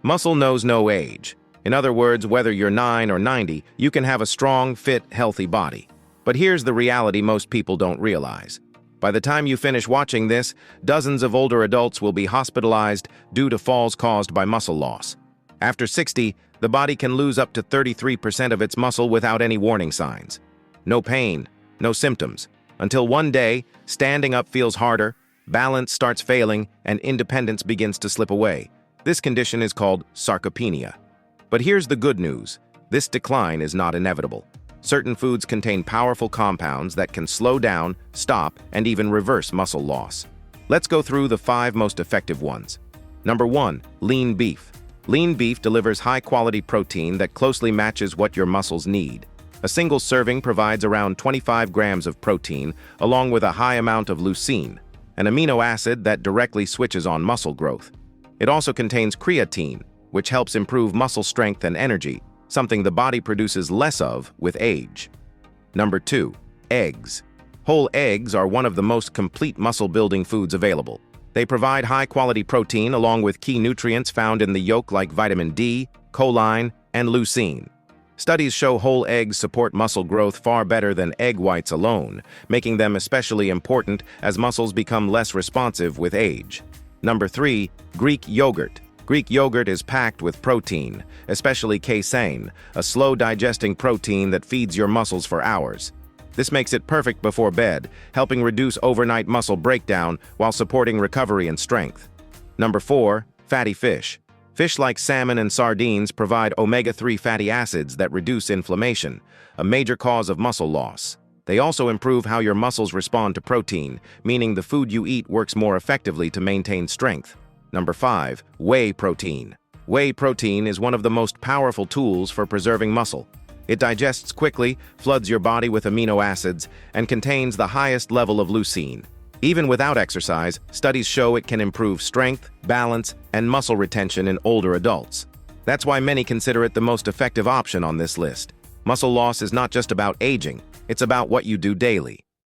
Muscle knows no age. In other words, whether you're 9 or 90, you can have a strong, fit, healthy body. But here's the reality most people don't realize. By the time you finish watching this, dozens of older adults will be hospitalized due to falls caused by muscle loss. After 60, the body can lose up to 33% of its muscle without any warning signs. No pain, no symptoms, until one day, standing up feels harder, balance starts failing, and independence begins to slip away. This condition is called sarcopenia. But here's the good news. This decline is not inevitable. Certain foods contain powerful compounds that can slow down, stop, and even reverse muscle loss. Let's go through the 5 most effective ones. Number 1, lean beef. Lean beef delivers high-quality protein that closely matches what your muscles need. A single serving provides around 25 grams of protein, along with a high amount of leucine, an amino acid that directly switches on muscle growth. It also contains creatine, which helps improve muscle strength and energy, something the body produces less of with age. Number 2, eggs. Whole eggs are one of the most complete muscle-building foods available. They provide high-quality protein along with key nutrients found in the yolk like vitamin D, choline, and leucine. Studies show whole eggs support muscle growth far better than egg whites alone, making them especially important as muscles become less responsive with age. Number 3, Greek yogurt. Greek yogurt is packed with protein, especially casein, a slow-digesting protein that feeds your muscles for hours. This makes it perfect before bed, helping reduce overnight muscle breakdown while supporting recovery and strength. Number 4, fatty fish. Fish like salmon and sardines provide omega-3 fatty acids that reduce inflammation, a major cause of muscle loss. They also improve how your muscles respond to protein, meaning the food you eat works more effectively to maintain strength. Number 5, whey protein. Whey protein is one of the most powerful tools for preserving muscle. It digests quickly, floods your body with amino acids, and contains the highest level of leucine. Even without exercise, studies show it can improve strength, balance, and muscle retention in older adults. That's why many consider it the most effective option on this list. Muscle loss is not just about aging, it's about what you do daily.